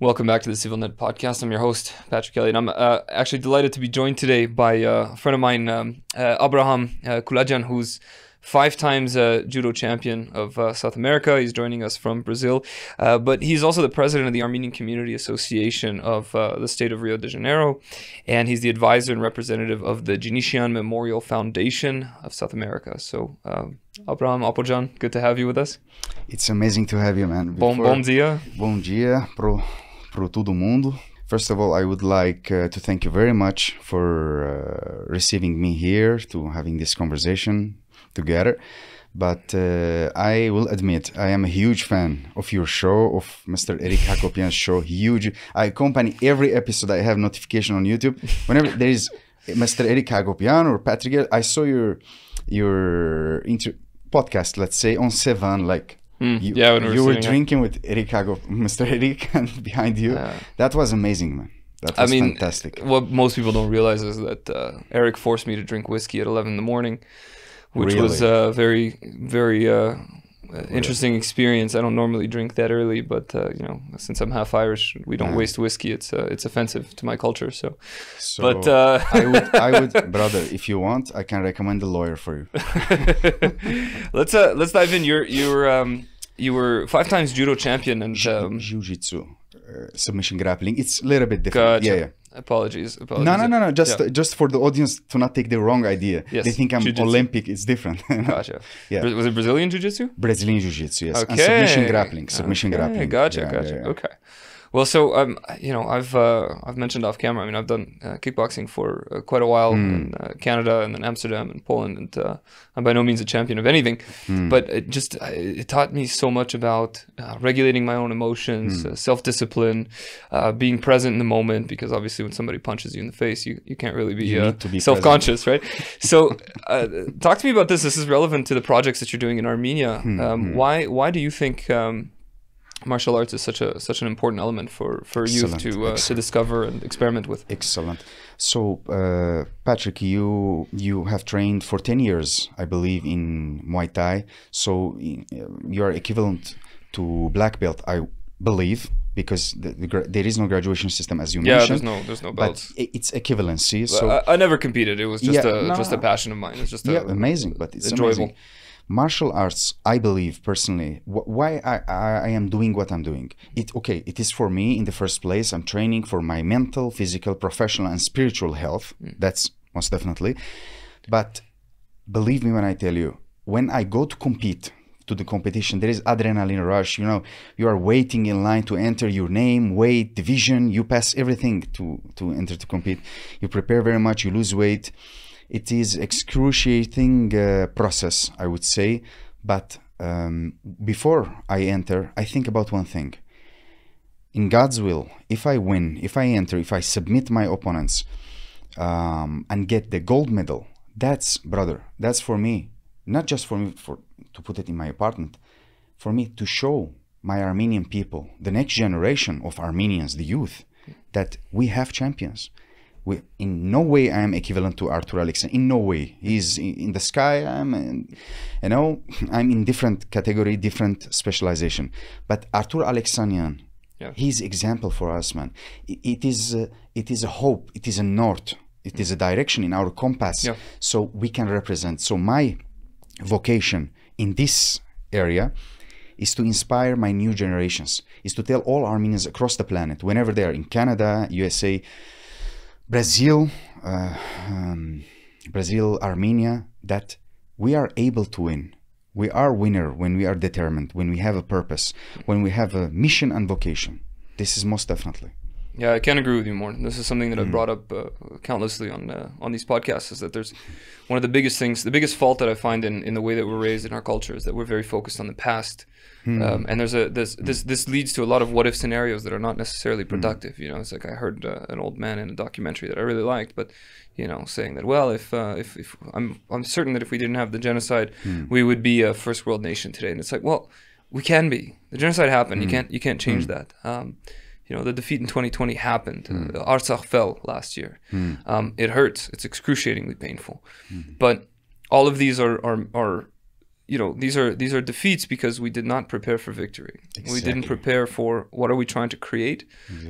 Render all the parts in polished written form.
Welcome back to the CivilNet podcast. I'm your host, Patrick Elliott. I'm actually delighted to be joined today by a friend of mine, Abraham Kulajian, who's 5 times judo champion of South America. He's joining us from Brazil, but he's also the president of the Armenian Community Association of the state of Rio de Janeiro, and he's the advisor and representative of the Genician Memorial Foundation of South America. So, Abraham Apojan, good to have you with us. It's amazing to have you, man. Bom dia. Bom dia pro todo mundo. First of all, I would like to thank you very much for receiving me here, to having this conversation together. But I will admit, I am a huge fan of your show, of Mr. Eric Hakopian's show. Huge. I accompany every episode. I have notification on YouTube. Whenever there is Mr. Eric Hakopian or Patrick Elliott, I saw your podcast, let's say, on Sevan, like you were drinking with Eric Mr. Eric, and behind you. That was amazing, man. That was fantastic. What most people don't realize is that Eric forced me to drink whiskey at 11 in the morning. Which was a very, very interesting experience. I don't normally drink that early, but you know, since I'm half Irish, we don't waste whiskey. It's offensive to my culture. So but I would, brother, if you want, I can recommend a lawyer for you. Let's dive in. You were 5 times judo champion and jiu-jitsu, submission grappling. It's a little bit different. Gotcha. Yeah. Apologies. No. Just for the audience to not take the wrong idea. Yes. They think I'm Olympic. It's different. Gotcha. Yeah. Was it Brazilian Jiu-Jitsu? Brazilian Jiu-Jitsu, yes. Okay. And submission grappling. Submission grappling. Gotcha. Okay. Well, so you know, I've mentioned off camera. I mean, I've done kickboxing for quite a while in Canada and then Amsterdam and Poland, and I'm by no means a champion of anything, but it taught me so much about regulating my own emotions, self-discipline, being present in the moment. Because obviously, when somebody punches you in the face, you can't really be self-conscious, right? So, talk to me about this. This is relevant to the projects that you're doing in Armenia. Why do you think martial arts is such an important element for youth to discover and experiment with? Excellent. So, Patrick, you have trained for 10 years, I believe, in Muay Thai. So you are equivalent to black belt, I believe, because there is no graduation system, as you mentioned. Yeah, there's no belts. But it's equivalency. So I never competed. It was just a passion of mine. It's just amazing, but it's enjoyable. Amazing. Martial arts, I believe personally, why I am doing what I'm doing. It is for me in the first place. I'm training for my mental, physical, professional, and spiritual health. That's most definitely. But believe me when I tell you, when I go to compete, to the competition, there is adrenaline rush. You know, you are waiting in line to enter your name, weight, division. You pass everything to enter to compete. You prepare very much. You lose weight. It is excruciating process, I would say. But before I enter, I think about one thing. In God's will, if I win, if I enter, if I submit my opponents and get the gold medal, that's for me. Not just for me to put it in my apartment. For me to show my Armenian people, the next generation of Armenians, the youth, that we have champions. In no way I am equivalent to Artur Alexandrian. In no way. He's in the sky. I'm in different category, different specialization. But Artur Alexandrian, he's example for us, man. It is a hope. It is a north. It is a direction in our compass. Yeah. So we can represent. So my vocation in this area is to inspire my new generations. Is to tell all Armenians across the planet, whenever they are in Canada, USA, Brazil, Armenia, that we are able to win. We are winner when we are determined, when we have a purpose, when we have a mission and vocation. This is most definitely. Yeah, I can't agree with you more. This is something that I've brought up countlessly on these podcasts, is that there's one of the biggest things, the biggest fault that I find in the way that we're raised in our culture is that we're very focused on the past. And this leads to a lot of what if scenarios that are not necessarily productive. You know, it's like I heard an old man in a documentary that I really liked, but you know, saying that, well, if I'm certain that if we didn't have the genocide, we would be a first world nation today. And it's like, well, we can be. The genocide happened. You can't change that. You know, the defeat in 2020 happened. Artsakh fell last year. It hurts. It's excruciatingly painful. But all of these are you know, these are defeats because we did not prepare for victory. Exactly. We didn't prepare for what are we trying to create.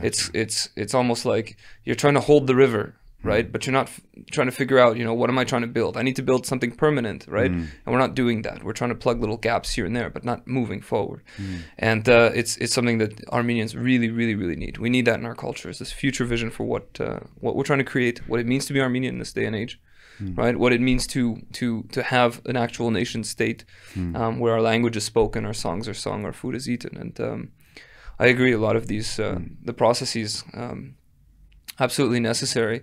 Exactly. It's almost like you're trying to hold the river, right? But you're not trying to figure out, you know, what am I trying to build? I need to build something permanent, right? And we're not doing that. We're trying to plug little gaps here and there, but not moving forward. And it's something that Armenians really, really, really need. We need that in our culture. It's this future vision for what we're trying to create, what it means to be Armenian in this day and age. Right, what it means to have an actual nation state where our language is spoken, our songs are sung, our food is eaten, and I agree. A lot of these the processes absolutely necessary.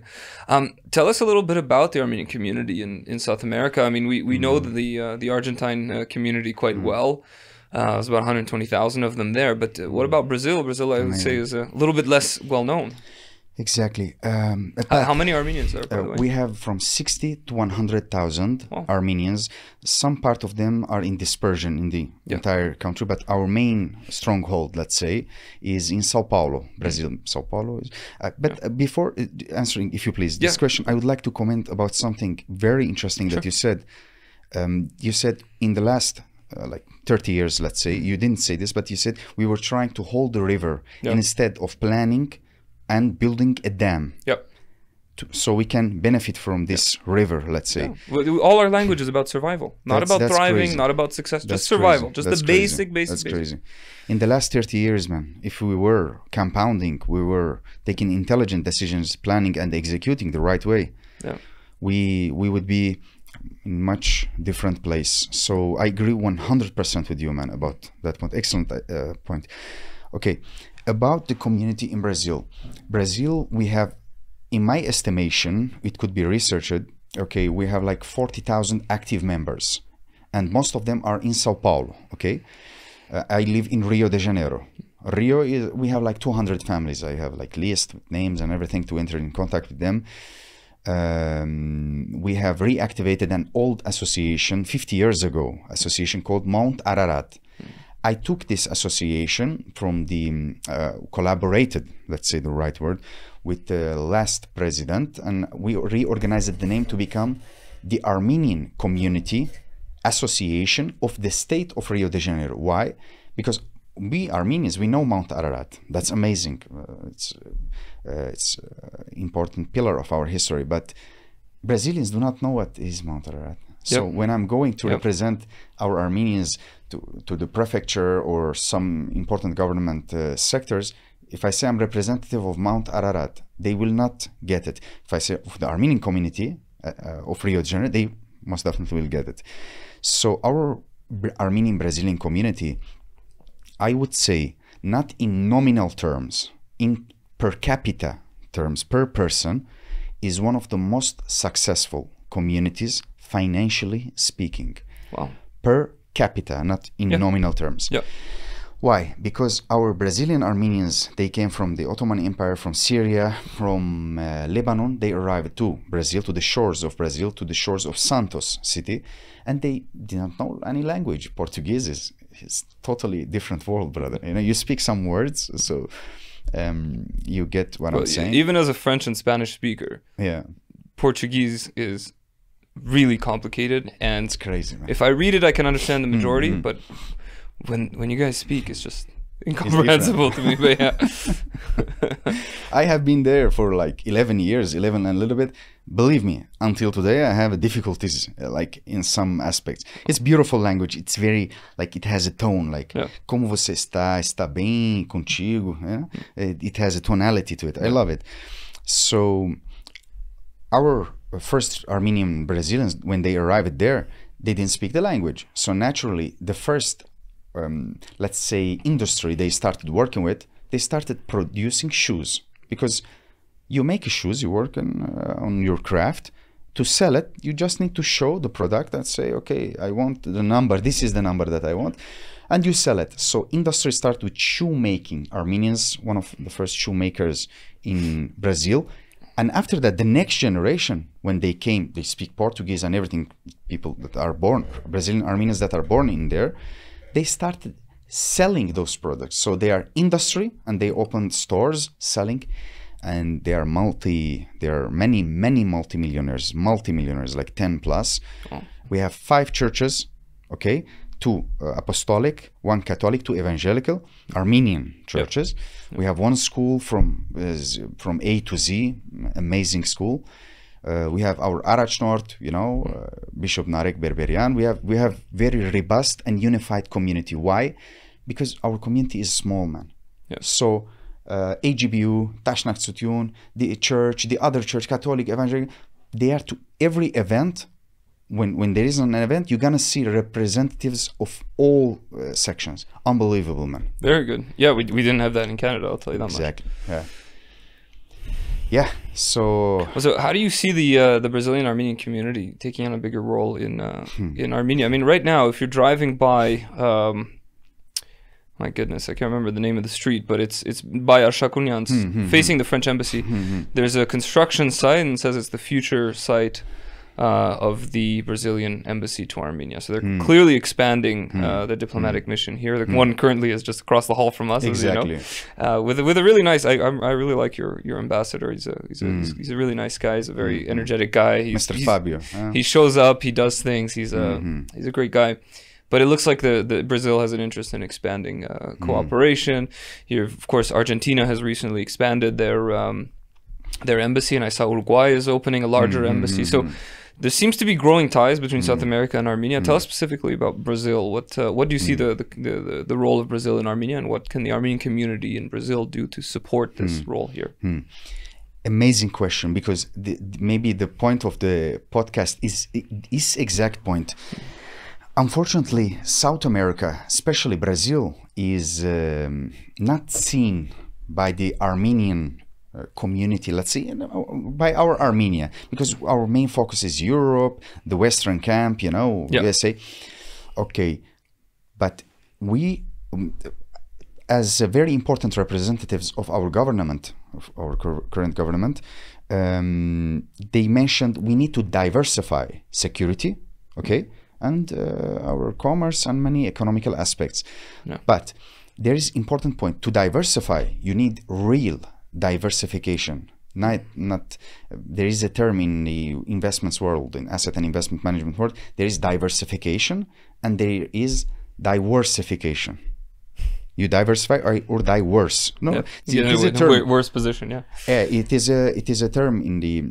Tell us a little bit about the Armenian community in South America. I mean, we know the Argentine community quite well. There's about 120,000 of them there. But what about Brazil? Brazil, I would say, is a little bit less well known. Exactly. How many Armenians are there, by the way? We have from 60 to 100,000 Armenians. Some part of them are in dispersion in the entire country, but our main stronghold, let's say, is in Sao Paulo, Brazil. Sao Paulo is. But before answering, if you please, this question, I would like to comment about something very interesting that you said. You said in the last like 30 years, let's say, you didn't say this, but you said we were trying to hold the river instead of planning and building a dam. So we can benefit from this river, let's say. Well, all our language is about survival, not about thriving, crazy. Not about success, just survival, just the basic. That's crazy. In the last 30 years, man, if we were compounding, we were taking intelligent decisions, planning and executing the right way, we would be in much different place. So I agree 100% with you, man, about that point. Excellent point. Okay. About the community in Brazil. Brazil, we have, in my estimation, it could be researched, okay, we have like 40,000 active members, and most of them are in Sao Paulo, okay? I live in Rio de Janeiro. Rio is, we have like 200 families. I have like list with names and everything to enter in contact with them. We have reactivated an old association 50 years ago, association called Mount Ararat. I took this association from the collaborated, let's say the right word, with the last president, and we reorganized the name to become the Armenian Community Association of the State of Rio de Janeiro. Why? Because we Armenians, we know Mount Ararat. That's amazing. It's important pillar of our history, but Brazilians do not know what is Mount Ararat. So when I'm going to represent our Armenians to the prefecture or some important government sectors, if I say I'm representative of Mount Ararat, they will not get it. If I say of the Armenian community of Rio de Janeiro, they most definitely will get it. So our Armenian-Brazilian community, I would say, not in nominal terms, in per capita terms, per person, is one of the most successful communities financially speaking. Wow. Per capita, not in nominal terms. Why? Because our Brazilian Armenians, they came from the Ottoman Empire, from Syria, from Lebanon. They arrived to Brazil, to the shores of Brazil, to the shores of Santos city, and they did not know any language. Portuguese is totally different world, brother. You know, you speak some words, so you get what I'm saying. Even as a French and Spanish speaker, Portuguese is really complicated, and it's crazy, man. If I read it, I can understand the majority, but when you guys speak, it's just incomprehensible to me. But I have been there for like 11 years, 11 and a little bit. Believe me, until today, I have difficulties like in some aspects. It's beautiful language. It's very, like, it has a tone, like, como você está, está bem contigo. It has a tonality to it. I love it. So our first Armenian Brazilians, when they arrived there, they didn't speak the language. So naturally, the first, let's say, industry they started working with, they started producing shoes. Because you make shoes, you work on your craft. To sell it, you just need to show the product and say, okay, I want the number, this is the number that I want, and you sell it. So industry started with shoemaking. Armenians, one of the first shoemakers in Brazil. And after that, the next generation, when they came, they speak Portuguese and everything, people that are born, Brazilian Armenians that are born in there, they started selling those products. So they are industry, and they opened stores selling, and they are many multimillionaires, like 10 plus. We have 5 churches, okay, two apostolic, one Catholic, two evangelical, Armenian churches. We have one school from A to Z, amazing school. We have our Araç North, you know, Bishop Narek Berberian. We have very robust and unified community. Why? Because our community is small, man. So AGBU, Tashnak Sutyun, the church, the other church, Catholic, evangelical, they are to every event. When there is an event, you're gonna see representatives of all sections. Unbelievable, man. Very good. Yeah, we didn't have that in Canada, I'll tell you that exactly. Much. Yeah. So how do you see the Brazilian Armenian community taking on a bigger role in Armenia? I mean, right now, if you're driving by, my goodness, I can't remember the name of the street, but it's by Arshakunians, facing the French embassy. There's a construction site and it says it's the future site of the Brazilian embassy to Armenia. So they're clearly expanding the diplomatic mission here. The one currently is just across the hall from us, exactly. As you know. With a really nice, I really like your ambassador. He's a really nice guy. He's a very energetic guy. Mr. Fabio. He shows up, he does things. He's a great guy. But it looks like the Brazil has an interest in expanding cooperation. Here, of course, Argentina has recently expanded their embassy, and I saw Uruguay is opening a larger embassy. So there seems to be growing ties between South America and Armenia. Tell us specifically about Brazil. What do you see the role of Brazil in Armenia, and what can the Armenian community in Brazil do to support this role here? Amazing question, because maybe the point of the podcast is exact point. Unfortunately, South America, especially Brazil, is not seen by the Armenian community, let's say, by our Armenia, because our main focus is Europe, the Western camp, you know, USA. Okay, but we, as very important representatives of our government, of our current government, they mentioned we need to diversify security, okay, and our commerce and many economical aspects. But there is important point. To diversify, you need real diversification. Not there is a term in the investments world, in asset and investment management world, there is diversification and there is diversification. You diversify or die worse. No, it is a term. Worse position, it is a term in the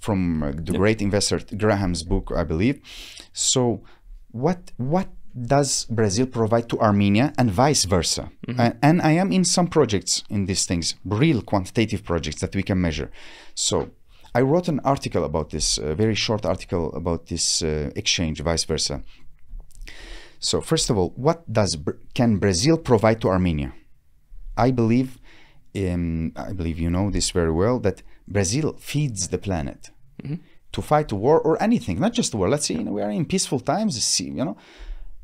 from the great investor Graham's book, I believe. So what does Brazil provide to Armenia and vice versa? And I am in some projects in these things, real quantitative projects that we can measure. So I wrote an article about this, a very short article about this exchange, vice versa. So first of all, what can Brazil provide to Armenia? I believe you know this very well, that Brazil feeds the planet. To fight a war or anything, not just a war. Let's say, you know, we are in peaceful times, you know.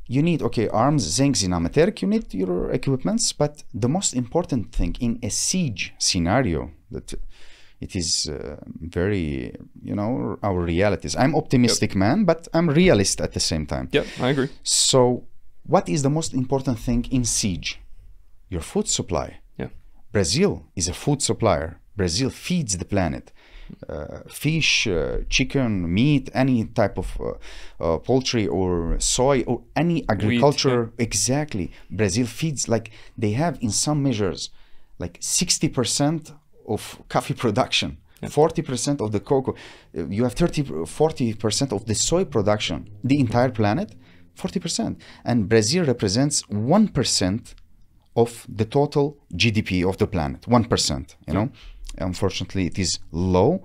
You need, okay, arms, you need your equipments, but the most important thing in a siege scenario, that it is very, you know, our realities. I'm optimistic man, but I'm realist at the same time. Yeah, I agree. So what is the most important thing in siege? Your food supply. Brazil is a food supplier. Brazil feeds the planet. Fish, chicken, meat, any type of poultry or soy or any agriculture. Wheat, exactly. Brazil feeds, like they have in some measures like 60% of coffee production, 40% of the cocoa. You have 40% of the soy production. The entire planet, 40%. And Brazil represents 1% of the total GDP of the planet, 1%, you know. Unfortunately, it is low.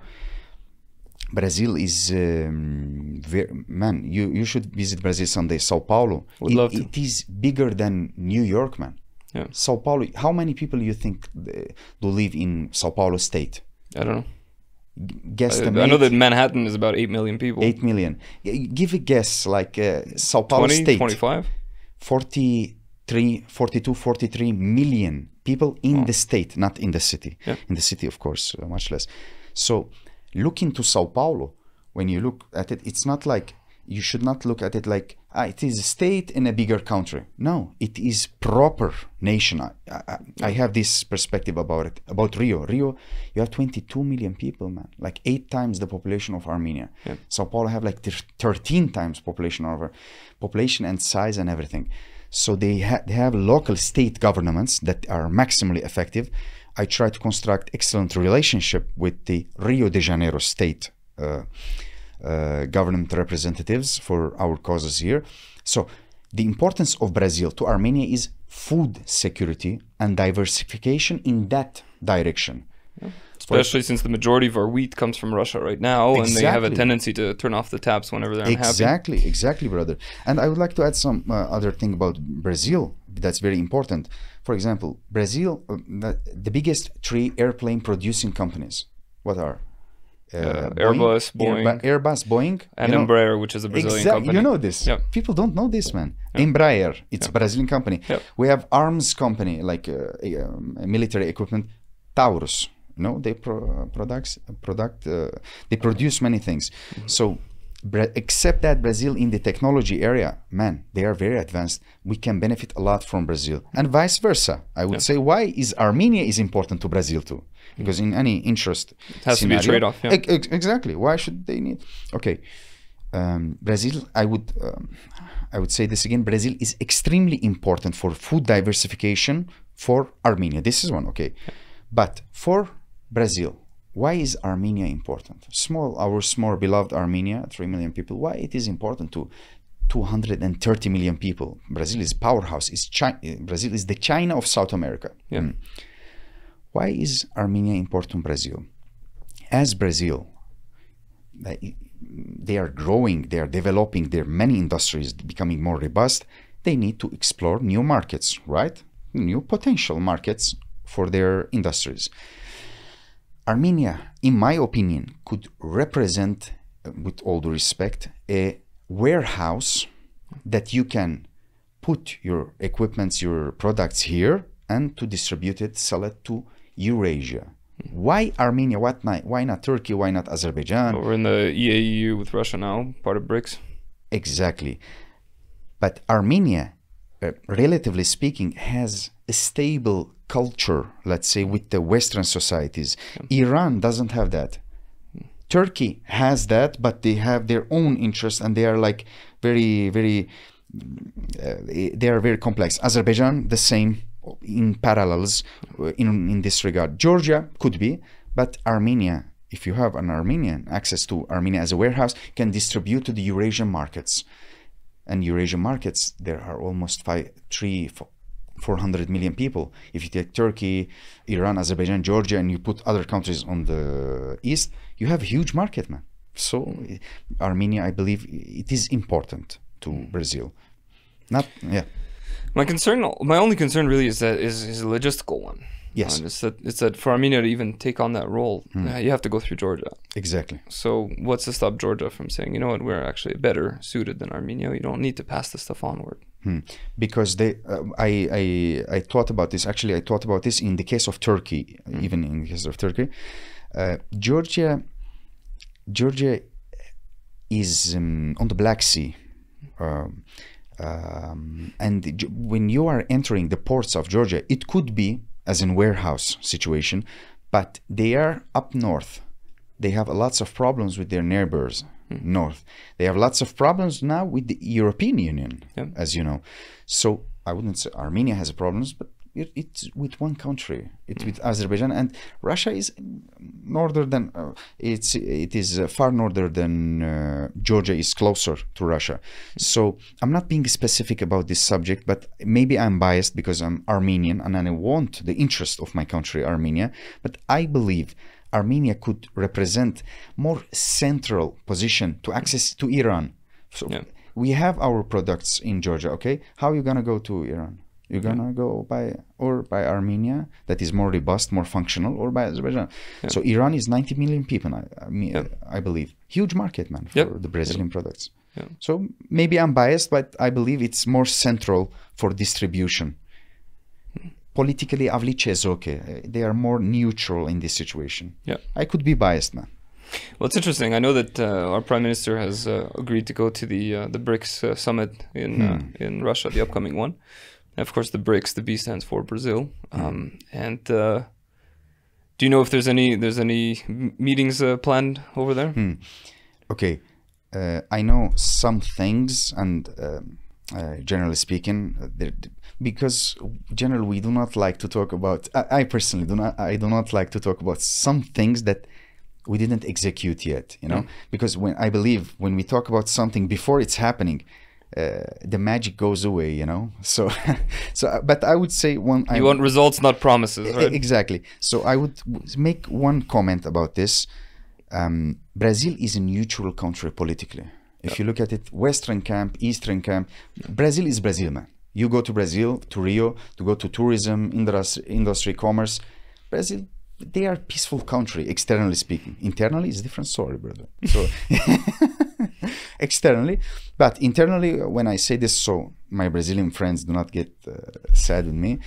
Brazil is man. You should visit Brazil someday. Sao Paulo. Would love to. It is bigger than New York, man. Sao Paulo. How many people you think do live in Sao Paulo state? I don't know. Guesstimate. I know that Manhattan is about 8 million people. 8 million. Give a guess, like Sao Paulo 20, state. 25? 43 million people in the state, not in the city. In the city, of course, much less. So look into Sao Paulo. When you look at it, it's not like you should not look at it like it is a state in a bigger country. No, it is proper nation. I have this perspective about it. About Rio. Rio, you have 22 million people, man. Like 8 times the population of Armenia. Yeah. Sao Paulo have like 13 times population and size and everything. So they have local state governments that are maximally effective. I try to construct excellent relationship with the Rio de Janeiro state government representatives for our causes here. So the importance of Brazil to Armenia is food security and diversification in that direction. Yeah. Especially since the majority of our wheat comes from Russia right now, and they have a tendency to turn off the taps whenever they're unhappy. Exactly, brother. And I would like to add some other thing about Brazil that's very important. For example, Brazil, the biggest 3 airplane producing companies, what are? Airbus, Boeing, and Embraer, which is a Brazilian company. You know this. Yep. People don't know this, man. Yep. Embraer, it's a Brazilian company. Yep. We have arms company like military equipment, Taurus. No, they they produce many things. So, except that Brazil in the technology area, man, they are very advanced. We can benefit a lot from Brazil, and vice versa. I would say, why is Armenia is important to Brazil too? Because in any interest, it has to be a trade-off. Yeah. Exactly. Why should they need? Okay, Brazil. I would say this again. Brazil is extremely important for food diversification for Armenia. This is one. Okay, but for Brazil, why is Armenia important? Our small beloved Armenia, 3 million people. Why it is important to 230 million people? Brazil is powerhouse. Brazil is the China of South America. Yeah. Why is Armenia important to Brazil? As Brazil, they are growing, they are developing, there are many industries becoming more robust. They need to explore new markets, right? New potential markets for their industries. Armenia, in my opinion, could represent, with all due respect, a warehouse that you can put your equipments, your products here, and to distribute it, sell it to Eurasia. Why Armenia? Why not Turkey? Why not Azerbaijan? We're in the EAU with Russia now, part of BRICS. Exactly. But Armenia, relatively speaking, has a stable culture, let's say, with the Western societies. Iran doesn't have that. Turkey has that, but they have their own interests, and they are like very, very, they are very complex. Azerbaijan, the same, in parallels in this regard. Georgia could be, but Armenia, if you have an Armenian, access to Armenia as a warehouse, can distribute to the Eurasian markets. And Eurasian markets, there are almost 400 million people. If you take Turkey, Iran, Azerbaijan, Georgia, and you put other countries on the east, you have a huge market, man. So Armenia, I believe, it is important to Brazil. My only concern really is a logistical one. Yes. It's that for Armenia to even take on that role, you have to go through Georgia. Exactly. So what's to stop Georgia from saying, you know what, we're actually better suited than Armenia. You don't need to pass this stuff onward. Because I thought about this. Actually, I thought about this in the case of Turkey, even in the case of Turkey. Georgia is on the Black Sea. And when you are entering the ports of Georgia, it could be as in warehouse situation, but they are up north. They have lots of problems with their neighbors north. They have lots of problems now with the European Union, as you know. So I wouldn't say Armenia has problems, but it's with one country. It's with Azerbaijan, and Russia is northern than it is far northern than Georgia is closer to Russia. So I'm not being specific about this subject, but maybe I'm biased because I'm Armenian and I want the interest of my country, Armenia. But I believe Armenia could represent more central position to access to Iran. So we have our products in Georgia. Okay, how are you gonna go to Iran? You're gonna go by Armenia, that is more robust, more functional, or by Azerbaijan. So Iran is 90 million people, I believe. Huge market, man, for the Brazilian products. So maybe I'm biased, but I believe it's more central for distribution. Politically, Avlice is okay. They are more neutral in this situation. I could be biased, man. Well, it's interesting. I know that our prime minister has agreed to go to the BRICS summit in Russia, the upcoming one. And of course, the BRICS, the B stands for Brazil. And do you know if there's any meetings planned over there? Okay, I know some things, and generally speaking, because generally we do not like to talk about. I personally do not. I do not like to talk about some things that we didn't execute yet. You know, because I believe when we talk about something before it's happening, the magic goes away. You know, so but I would say one. You want results, not promises, right? Exactly. So I would make one comment about this. Brazil is a neutral country politically. If you look at it, Western camp, Eastern camp, Brazil is Brazil, man. You go to Brazil, to Rio, to go to tourism, industry, commerce. Brazil, they are a peaceful country, externally speaking. Internally, it's a different story, brother. So, externally. But internally, when I say this, so my Brazilian friends do not get sad with me.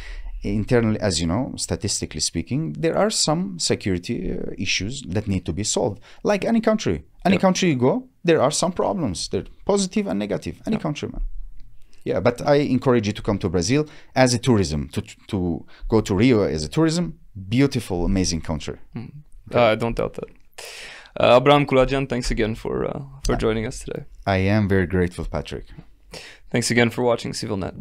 Internally, as you know, statistically speaking, there are some security issues that need to be solved. Like any country. Any country you go, there are some problems. They're positive and negative. Any country, man. Yeah, but I encourage you to come to Brazil as a tourism, to go to Rio as a tourism. Beautiful, amazing country. I don't doubt that. Abraham Kulajian, thanks again for joining us today. I am very grateful, Patrick. Thanks again for watching CivilNet.